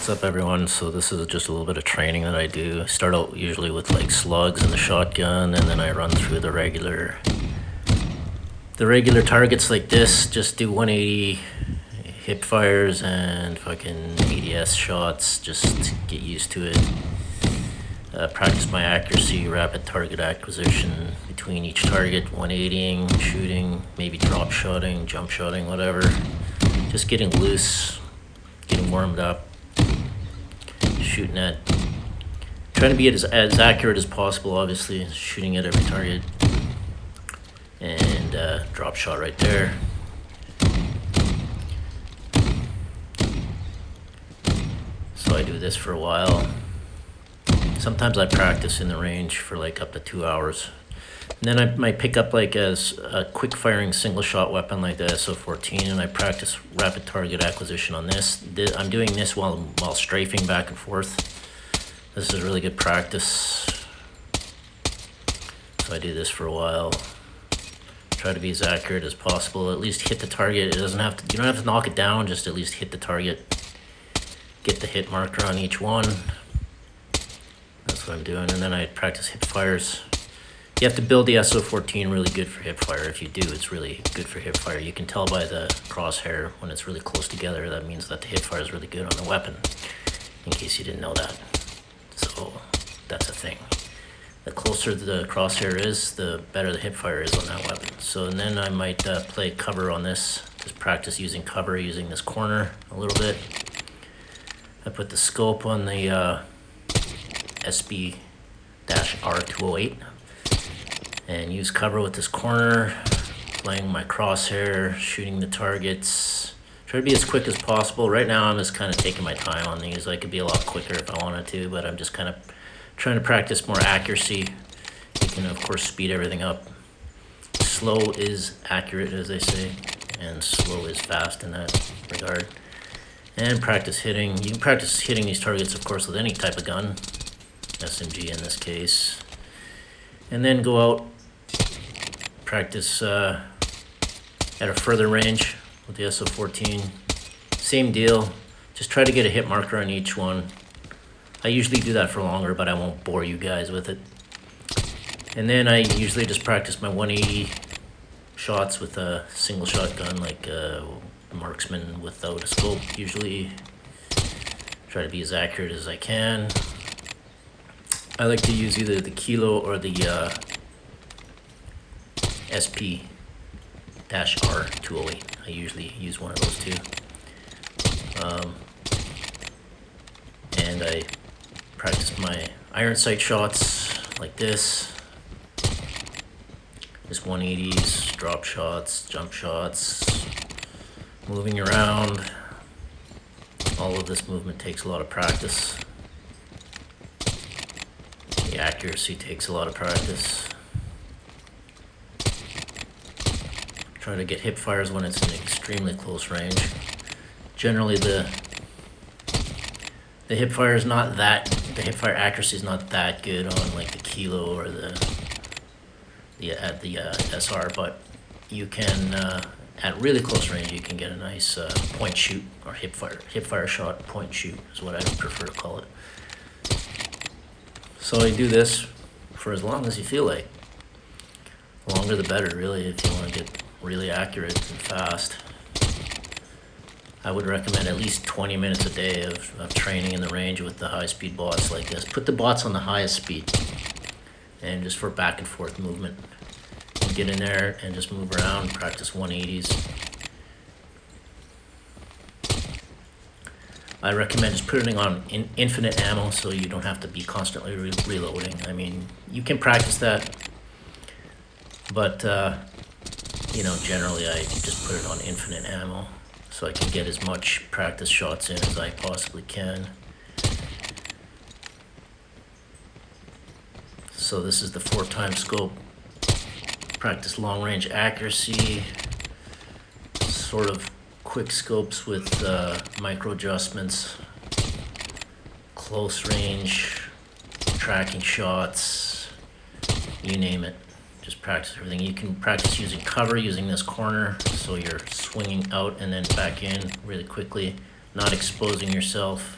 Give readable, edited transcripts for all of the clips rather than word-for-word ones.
What's up, everyone? So this is just a little bit of training that I do. I start out usually with like slugs and the shotgun, and then I run through the regular targets like this. Just do 180 hip fires and fucking ADS shots, just to get used to it. Practice my accuracy, rapid target acquisition between each target, 180ing, shooting, maybe drop shotting, jump shotting, whatever. Just getting loose, getting warmed up, shooting at, trying to be as accurate as possible, obviously, shooting at every target. And drop shot right there. So I do this for a while. Sometimes I practice in the range for like up to 2 hours. And then I might pick up like as a quick firing single shot weapon like the SO14, and I practice rapid target acquisition on this. I'm doing this while strafing back and forth. This is really good practice. So I do this for a while. Try to be as accurate as possible. At least hit the target. You don't have to knock it down, just at least hit the target. Get the hit marker on each one. That's what I'm doing. And then I practice hip fires. You have to build the SO14 really good for hip fire. If you do, it's really good for hip fire. You can tell by the crosshair when it's really close together. That means that the hip fire is really good on the weapon, in case you didn't know that. So that's a thing. The closer the crosshair is, the better the hip fire is on that weapon. So and then I might play cover on this. Just practice using cover, using this corner a little bit. I put the scope on the SB-R208 and use cover with this corner, playing my crosshair, shooting the targets. Try to be as quick as possible. Right now I'm just kind of taking my time on these. I could be a lot quicker if I wanted to, but I'm just kind of trying to practice more accuracy. You can of course speed everything up. Slow is accurate, as they say, and slow is fast in that regard. And practice hitting. You can practice hitting these targets, of course, with any type of gun, SMG in this case. And then go out, practice at a further range with the SO14. Same deal, just try to get a hit marker on each one. I usually do that for longer, but I won't bore you guys with it. And then I usually just practice my 180 shots with a single shotgun, like a marksman without a scope usually. Try to be as accurate as I can. I like to use either the Kilo or the SP-R208. I usually use one of those two. And I practice my iron sight shots like this. Just 180s, drop shots, jump shots, moving around. All of this movement takes a lot of practice. The accuracy takes a lot of practice. Try to get hip fires when it's in extremely close range. Generally the hip fire is not that, the hip fire accuracy is not that good on like the Kilo or the SR, but you can at really close range you can get a nice point shoot, or hip fire shot point shoot is what I prefer to call it. So I do this for as long as you feel like. The longer the better, really, if you want to get really accurate and fast. I would recommend at least 20 minutes a day of training in the range with the high-speed bots like this. Put the bots on the highest speed, and just for back and forth movement. Get in there and just move around, practice 180s. I recommend just putting on infinite ammo so you don't have to be constantly reloading. I mean, you can practice that, but generally I just put it on infinite ammo so I can get as much practice shots in as I possibly can. So this is the 4x scope. Practice long range accuracy, sort of quick scopes with micro adjustments, close range, tracking shots, you name it. Just practice everything. You can practice using cover, using this corner, so you're swinging out and then back in really quickly, not exposing yourself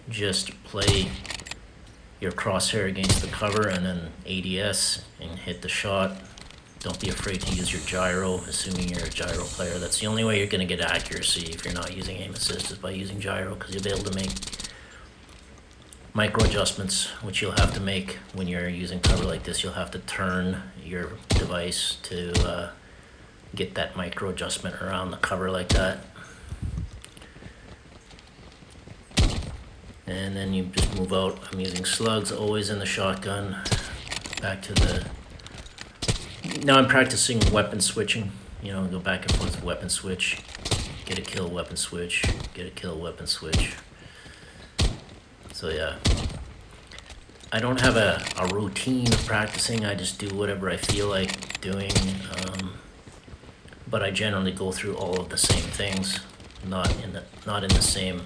just play your crosshair against the cover and then ADS and hit the shot. Don't be afraid to use your gyro, assuming you're a gyro player. That's the only way you're going to get accuracy if you're not using aim assist, is by using gyro, because you'll be able to make micro adjustments, which you'll have to make when you're using cover like this. You'll have to turn your device to get that micro adjustment around the cover like that. And then you just move out. I'm using slugs always in the shotgun. Back to the... Now I'm practicing weapon switching. You know, go back and forth, weapon switch, get a kill, weapon switch, get a kill, weapon switch. So yeah, I don't have a routine of practicing. I just do whatever I feel like doing. But I generally go through all of the same things, not in the same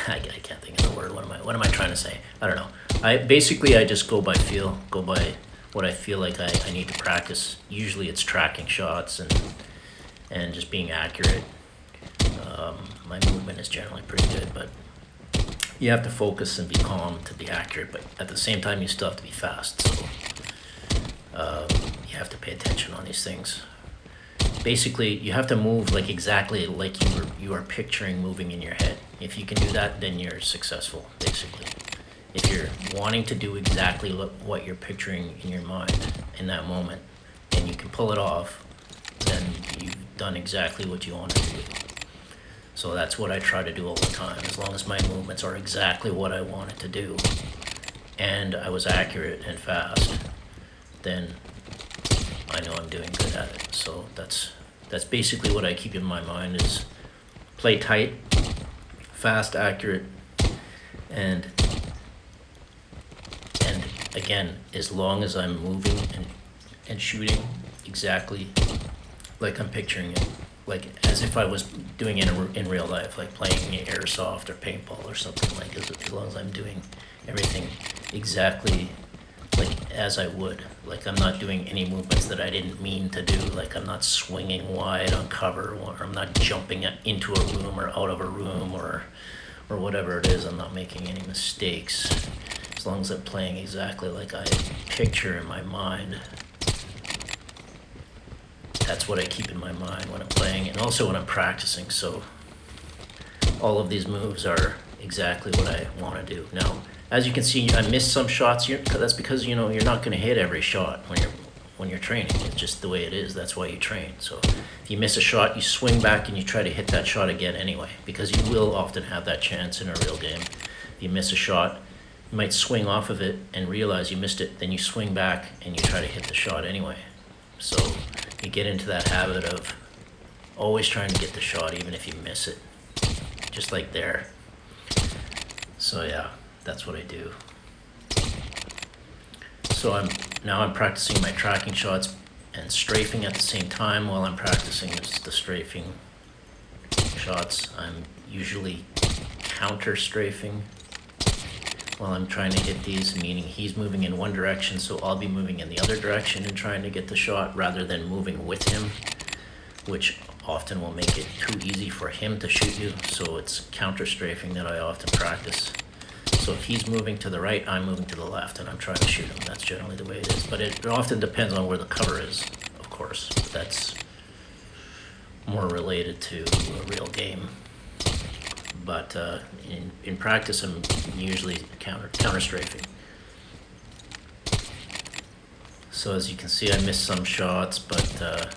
I can't think of the word. What am I trying to say? I don't know. I just go by feel, go by what I feel like I need to practice. Usually it's tracking shots and just being accurate. My movement is generally pretty good, but you have to focus and be calm to be accurate, but at the same time you still have to be fast, so you have to pay attention on these things. Basically, you have to move like exactly like you are picturing moving in your head. If you can do that, then you're successful, basically. If you're wanting to do exactly what you're picturing in your mind in that moment, and you can pull it off, then you've done exactly what you wanted to do. So that's what I try to do all the time. As long as my movements are exactly what I wanted to do, and I was accurate and fast, then I know I'm doing good at it. So that's basically what I keep in my mind, is play tight, fast, accurate, and again, as long as I'm moving and shooting exactly like I'm picturing it, like as if I was doing it in real life, like playing airsoft or paintball or something, like as long as I'm doing everything exactly like as I would. Like I'm not doing any movements that I didn't mean to do. Like I'm not swinging wide on cover, or I'm not jumping into a room or out of a room or whatever it is. I'm not making any mistakes. As long as I'm playing exactly like I picture in my mind. That's what I keep in my mind when I'm playing, and also when I'm practicing. So all of these moves are exactly what I want to do. Now, as you can see, I missed some shots here. That's because, you know, you're not going to hit every shot when you're training. It's just the way it is. That's why you train. So if you miss a shot, you swing back and you try to hit that shot again anyway, because you will often have that chance in a real game. If you miss a shot, you might swing off of it and realize you missed it. Then you swing back and you try to hit the shot anyway. So you get into that habit of always trying to get the shot even if you miss it, just like there. So yeah, that's what I do. So I'm practicing my tracking shots and strafing at the same time. While I'm practicing the strafing shots, I'm usually counter strafing while I'm trying to hit these, meaning he's moving in one direction, so I'll be moving in the other direction and trying to get the shot rather than moving with him, which often will make it too easy for him to shoot you. So it's counter strafing that I often practice. So if he's moving to the right, I'm moving to the left, and I'm trying to shoot him. That's generally the way it is. But it often depends on where the cover is, of course. That's more related to a real game. But in practice, I'm usually counter strafing. So as you can see, I missed some shots, but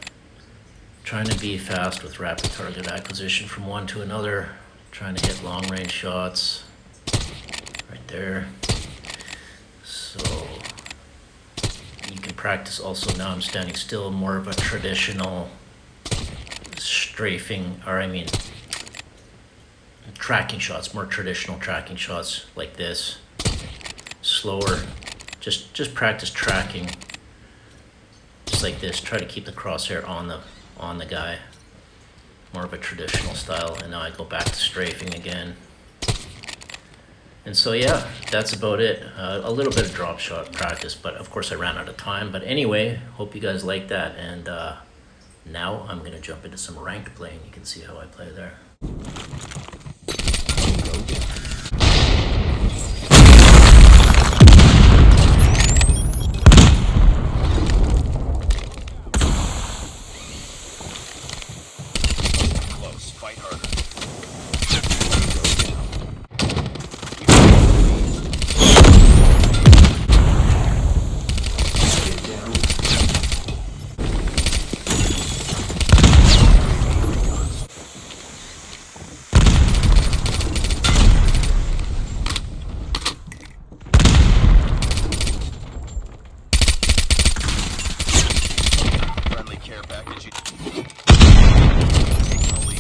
trying to be fast with rapid target acquisition from one to another, trying to hit long range shots right there. So you can practice also. Now I'm standing still, more of a traditional strafing, or I mean tracking shots, more traditional tracking shots like this, slower. Just practice tracking, just like this. Try to keep the crosshair on the guy, more of a traditional style. And now I go back to strafing again. And so yeah, that's about it. A little bit of drop shot practice, but of course I ran out of time. But anyway, hope you guys like that, and Now I'm gonna jump into some ranked play, and you can see how I play there. Close, fight harder. Friendly care package. Taking the lead.